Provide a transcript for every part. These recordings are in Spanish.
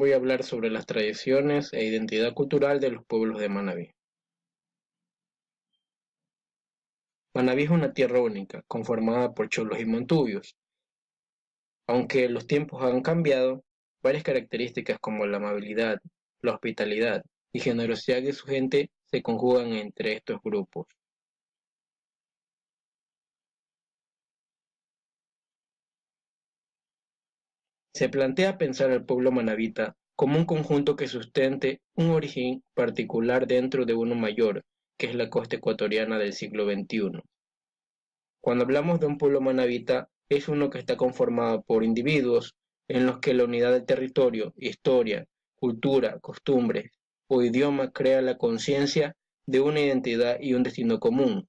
voy a hablar sobre las tradiciones e identidad cultural de los pueblos de Manabí. Manabí es una tierra única, conformada por cholos y montubios. Aunque los tiempos han cambiado, varias características como la amabilidad, la hospitalidad y generosidad de su gente se conjugan entre estos grupos. Se plantea pensar al pueblo manabita como un conjunto que sustente un origen particular dentro de uno mayor, que es la costa ecuatoriana del siglo XXI. Cuando hablamos de un pueblo manabita, es uno que está conformado por individuos en los que la unidad del territorio, historia, cultura, costumbres o idioma crea la conciencia de una identidad y un destino común.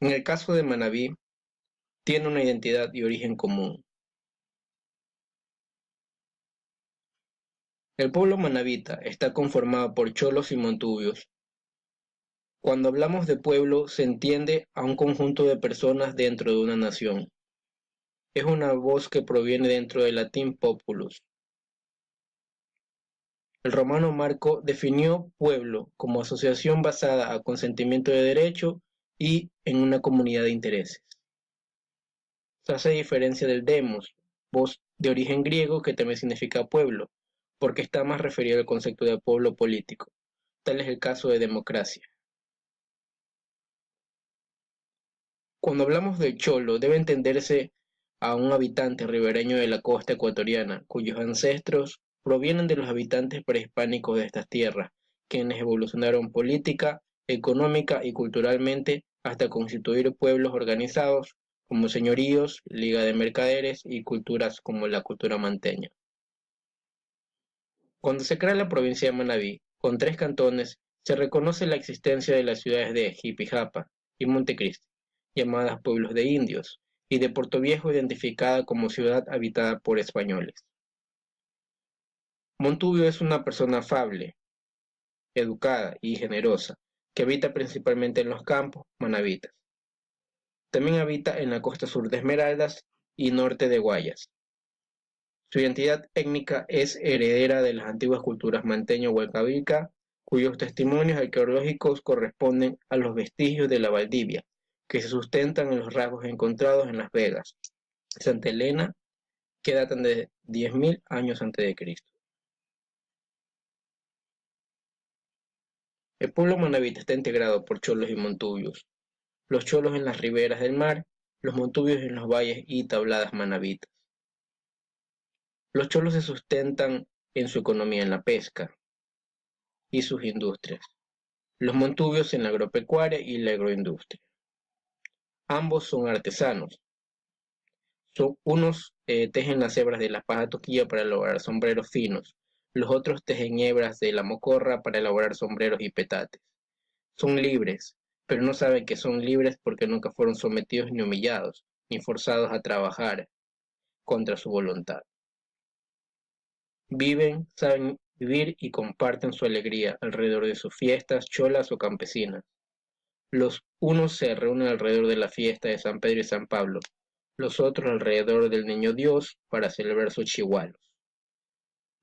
En el caso de Manabí, tiene una identidad y origen común. El pueblo manabita está conformado por cholos y montubios. Cuando hablamos de pueblo, se entiende a un conjunto de personas dentro de una nación. Es una voz que proviene dentro del latín populus. El romano Marco definió pueblo como asociación basada a consentimiento de derecho y en una comunidad de intereses. Se hace diferencia del demos, voz de origen griego que también significa pueblo, porque está más referido al concepto de pueblo político. Tal es el caso de democracia. Cuando hablamos de cholo, debe entenderse a un habitante ribereño de la costa ecuatoriana, cuyos ancestros provienen de los habitantes prehispánicos de estas tierras, quienes evolucionaron política, económica y culturalmente hasta constituir pueblos organizados como señoríos, liga de mercaderes y culturas como la cultura manteña. Cuando se crea la provincia de Manabí, con 3 cantones, se reconoce la existencia de las ciudades de Jipijapa y Montecristi, llamadas pueblos de indios, y de Portoviejo identificada como ciudad habitada por españoles. Montubio es una persona afable, educada y generosa, que habita principalmente en los campos manabitas. También habita en la costa sur de Esmeraldas y norte de Guayas. Su identidad étnica es heredera de las antiguas culturas manteño-huancavilca, cuyos testimonios arqueológicos corresponden a los vestigios de la Valdivia, que se sustentan en los rasgos encontrados en Las Vegas, Santa Elena, que datan de 10.000 años antes de Cristo. El pueblo manabita está integrado por cholos y montubios, los cholos en las riberas del mar, los montubios en los valles y tabladas manabitas. Los cholos se sustentan en su economía en la pesca y sus industrias, los montubios en la agropecuaria y la agroindustria. Ambos son artesanos. Unos tejen las hebras de la paja toquilla para elaborar sombreros finos, los otros tejen hebras de la mocorra para elaborar sombreros y petates. Son libres, pero no saben que son libres porque nunca fueron sometidos ni humillados, ni forzados a trabajar contra su voluntad. Viven, saben vivir y comparten su alegría alrededor de sus fiestas cholas o campesinas. Los unos se reúnen alrededor de la fiesta de San Pedro y San Pablo, los otros alrededor del Niño Dios para celebrar sus chihualos.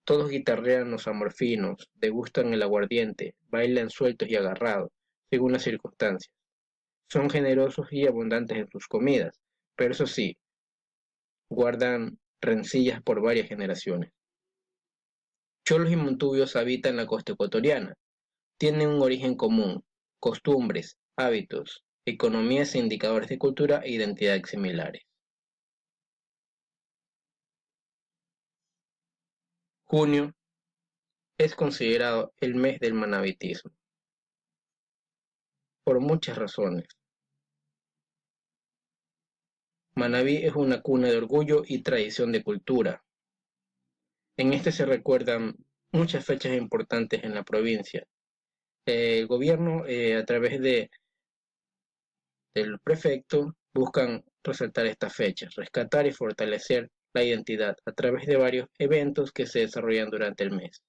Todos guitarrean los amorfinos, degustan el aguardiente, bailan sueltos y agarrados, según las circunstancias. Son generosos y abundantes en sus comidas, pero eso sí, guardan rencillas por varias generaciones. Cholos y montubios habitan la costa ecuatoriana. Tienen un origen común, costumbres, hábitos, economías e indicadores de cultura e identidad similares. Junio es considerado el mes del manabitismo, por muchas razones. Manabí es una cuna de orgullo y tradición de cultura. En este se recuerdan muchas fechas importantes en la provincia. El gobierno, a través del prefecto, buscan resaltar estas fechas, rescatar y fortalecer la identidad a través de varios eventos que se desarrollan durante el mes.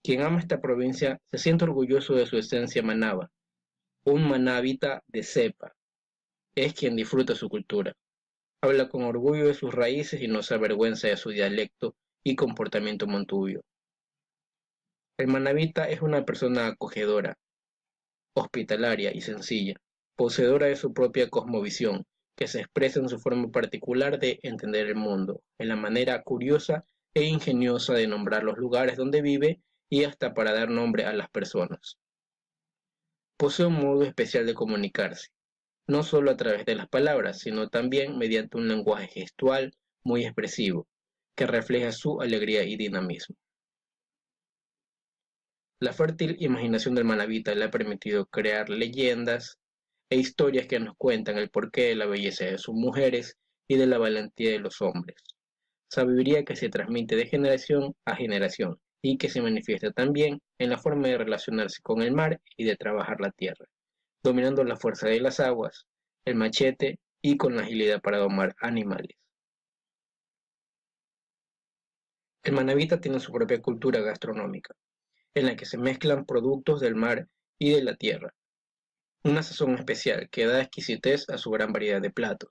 Quien ama esta provincia se siente orgulloso de su esencia manaba, un manabita de cepa, es quien disfruta su cultura. Habla con orgullo de sus raíces y no se avergüenza de su dialecto y comportamiento montubio. El manabita es una persona acogedora, hospitalaria y sencilla, poseedora de su propia cosmovisión, que se expresa en su forma particular de entender el mundo, en la manera curiosa e ingeniosa de nombrar los lugares donde vive y hasta para dar nombre a las personas. Posee un modo especial de comunicarse, no solo a través de las palabras, sino también mediante un lenguaje gestual muy expresivo, que refleja su alegría y dinamismo. La fértil imaginación del manabita le ha permitido crear leyendas e historias que nos cuentan el porqué de la belleza de sus mujeres y de la valentía de los hombres. Sabiduría que se transmite de generación a generación y que se manifiesta también en la forma de relacionarse con el mar y de trabajar la tierra, dominando la fuerza de las aguas, el machete y con la agilidad para domar animales. El manabita tiene su propia cultura gastronómica, en la que se mezclan productos del mar y de la tierra, una sazón especial que da exquisitez a su gran variedad de platos.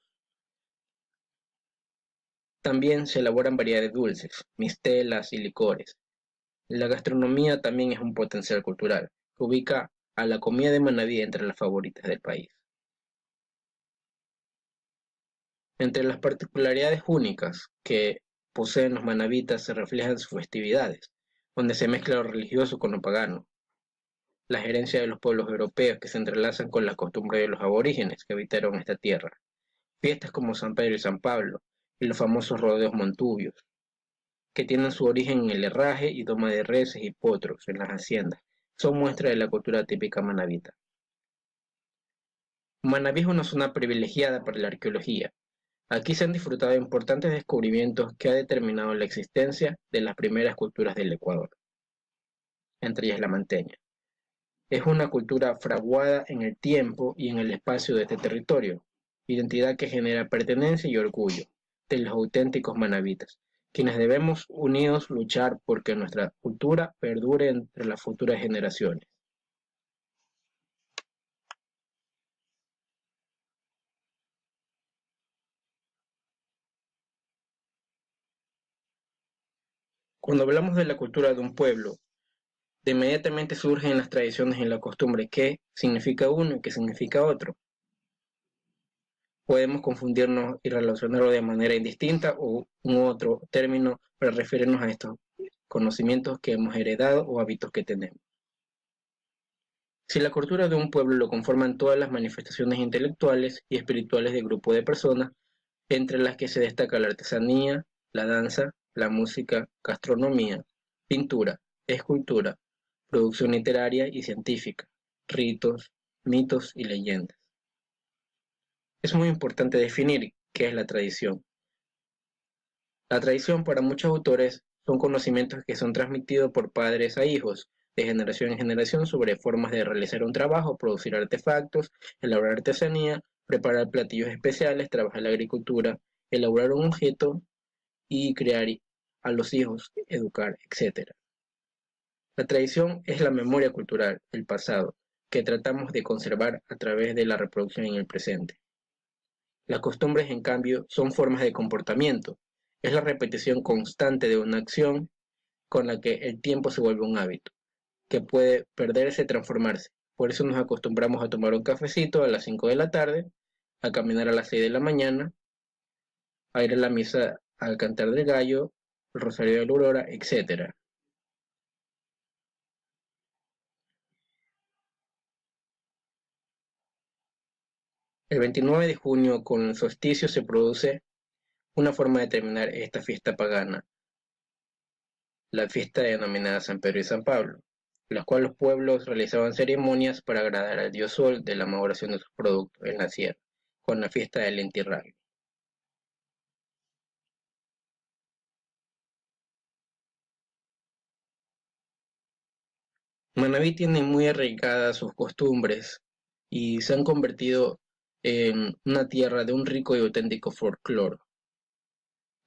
También se elaboran variedades dulces, mistelas y licores. La gastronomía también es un potencial cultural, que ubica a la comida de Manabí entre las favoritas del país. Entre las particularidades únicas que poseen los manabitas se reflejan sus festividades, donde se mezcla lo religioso con lo pagano, la herencia de los pueblos europeos que se entrelazan con las costumbres de los aborígenes que habitaron esta tierra, fiestas como San Pedro y San Pablo, y los famosos rodeos montubios, que tienen su origen en el herraje y doma de reses y potros en las haciendas, son muestras de la cultura típica manabita. Manabí es una zona privilegiada para la arqueología. Aquí se han disfrutado importantes descubrimientos que han determinado la existencia de las primeras culturas del Ecuador, entre ellas la manteña. Es una cultura fraguada en el tiempo y en el espacio de este territorio, identidad que genera pertenencia y orgullo de los auténticos manabitas, quienes debemos unidos luchar porque nuestra cultura perdure entre las futuras generaciones. Cuando hablamos de la cultura de un pueblo, de inmediatamente surgen las tradiciones y la costumbre, qué significa uno y qué significa otro. Podemos confundirnos y relacionarlo de manera indistinta o un otro término para referirnos a estos conocimientos que hemos heredado o hábitos que tenemos. Si la cultura de un pueblo lo conforman todas las manifestaciones intelectuales y espirituales del grupo de personas, entre las que se destaca la artesanía, la danza, la música, gastronomía, pintura, escultura, producción literaria y científica, ritos, mitos y leyendas. Es muy importante definir qué es la tradición. La tradición para muchos autores son conocimientos que son transmitidos por padres a hijos, de generación en generación, sobre formas de realizar un trabajo, producir artefactos, elaborar artesanía, preparar platillos especiales, trabajar la agricultura, elaborar un objeto y criar a los hijos, educar, etc. La tradición es la memoria cultural, el pasado, que tratamos de conservar a través de la reproducción en el presente. Las costumbres, en cambio, son formas de comportamiento. Es la repetición constante de una acción con la que el tiempo se vuelve un hábito, que puede perderse y transformarse. Por eso nos acostumbramos a tomar un cafecito a las 5 de la tarde, a caminar a las 6 de la mañana, a ir a la misa al cantar del gallo, el rosario de la aurora, etc. El 29 de junio, con el solsticio, se produce una forma de terminar esta fiesta pagana, la fiesta denominada San Pedro y San Pablo, en la cual los pueblos realizaban ceremonias para agradar al dios Sol de la maduración de sus productos en la sierra, con la fiesta del Inti Raymi. Manabí tiene muy arraigadas sus costumbres y se han convertido en una tierra de un rico y auténtico folclore.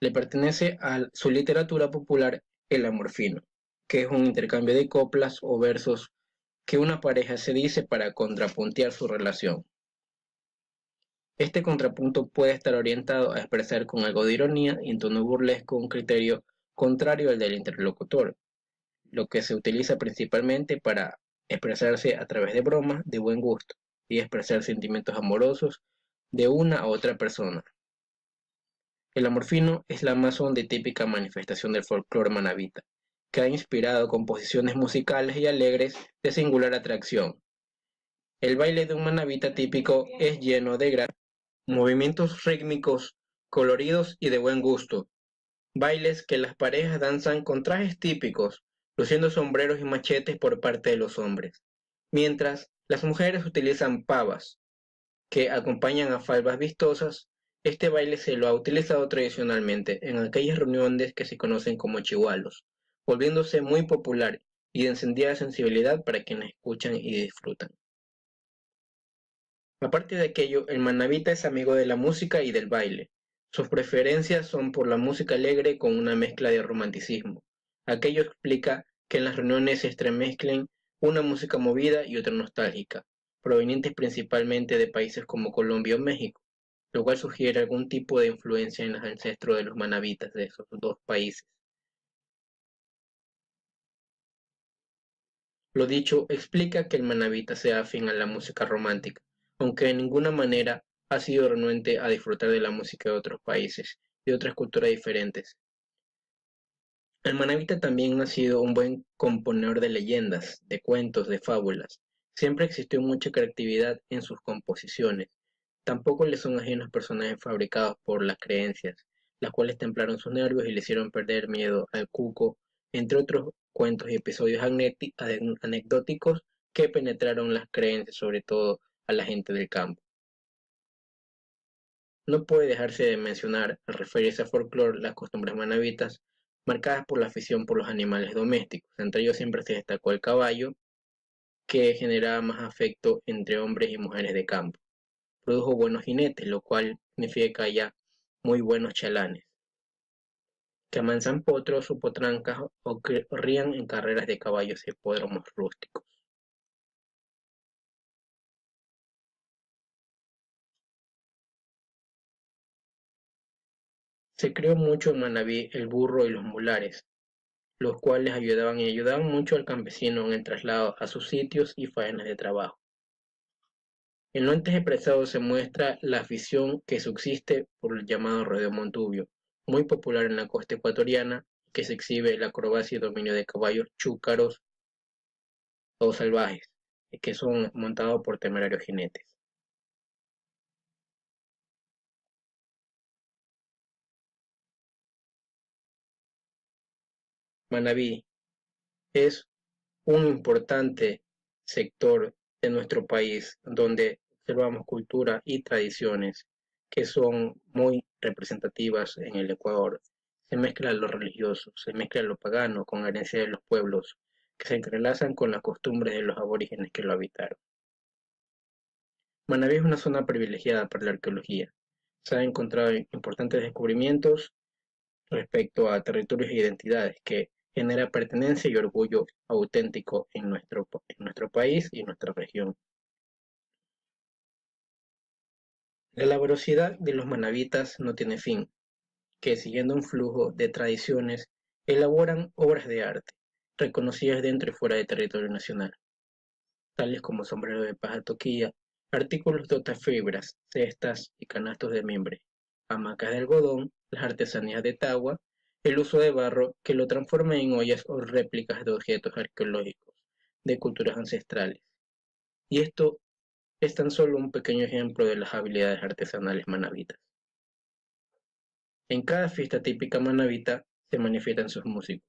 Le pertenece a su literatura popular el amor fino, que es un intercambio de coplas o versos que una pareja se dice para contrapuntear su relación. Este contrapunto puede estar orientado a expresar con algo de ironía y en tono burlesco un criterio contrario al del interlocutor, lo que se utiliza principalmente para expresarse a través de bromas de buen gusto y expresar sentimientos amorosos de una a otra persona. El amor fino es la más honda y típica manifestación del folclore manabita, que ha inspirado composiciones musicales y alegres de singular atracción. El baile de un manabita típico es lleno de movimientos rítmicos, coloridos y de buen gusto. Bailes que las parejas danzan con trajes típicos, luciendo sombreros y machetes por parte de los hombres, mientras las mujeres utilizan pavas, que acompañan a faldas vistosas. Este baile se lo ha utilizado tradicionalmente en aquellas reuniones que se conocen como chihualos, volviéndose muy popular y de encendida sensibilidad para quienes escuchan y disfrutan. Aparte de aquello, el manabita es amigo de la música y del baile. Sus preferencias son por la música alegre con una mezcla de romanticismo. Aquello explica que en las reuniones se entremezclen una música movida y otra nostálgica, provenientes principalmente de países como Colombia o México, lo cual sugiere algún tipo de influencia en los ancestros de los manabitas de esos dos países. Lo dicho explica que el manabita sea afín a la música romántica, aunque de ninguna manera ha sido renuente a disfrutar de la música de otros países y otras culturas diferentes. El manabita también ha sido un buen componedor de leyendas, de cuentos, de fábulas. Siempre existió mucha creatividad en sus composiciones. Tampoco le son ajenos personajes fabricados por las creencias, las cuales templaron sus nervios y le hicieron perder miedo al cuco, entre otros cuentos y episodios anecdóticos que penetraron las creencias, sobre todo a la gente del campo. No puede dejarse de mencionar, al referirse a folclore, las costumbres manabitas, marcadas por la afición por los animales domésticos. Entre ellos siempre se destacó el caballo, que generaba más afecto entre hombres y mujeres de campo. Produjo buenos jinetes, lo cual significa ya muy buenos chalanes, que amansan potros o potrancas o corrían en carreras de caballos y hipódromos rústicos. Se crió mucho en Manabí el burro y los mulares, los cuales ayudaban mucho al campesino en el traslado a sus sitios y faenas de trabajo. En lo antes expresado se muestra la afición que subsiste por el llamado rodeo montubio, muy popular en la costa ecuatoriana, que se exhibe la acrobacia y dominio de caballos chúcaros o salvajes, que son montados por temerarios jinetes. Manabí es un importante sector de nuestro país donde observamos cultura y tradiciones que son muy representativas en el Ecuador. Se mezcla lo religioso, se mezcla lo pagano con la herencia de los pueblos que se entrelazan con las costumbres de los aborígenes que lo habitaron. Manabí es una zona privilegiada para la arqueología. Se han encontrado importantes descubrimientos respecto a territorios e identidades que genera pertenencia y orgullo auténtico en nuestro país y en nuestra región. La laboriosidad de los manabitas no tiene fin, que siguiendo un flujo de tradiciones elaboran obras de arte, reconocidas dentro y fuera del territorio nacional, tales como sombrero de paja toquilla, artículos de otras fibras, cestas y canastos de mimbre, hamacas de algodón, las artesanías de tagua, el uso de barro que lo transforma en ollas o réplicas de objetos arqueológicos de culturas ancestrales. Y esto es tan solo un pequeño ejemplo de las habilidades artesanales manabitas. En cada fiesta típica manabita se manifiestan sus músicos,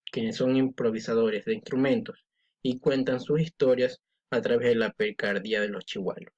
quienes son improvisadores de instrumentos y cuentan sus historias a través de la picardía de los chihualos.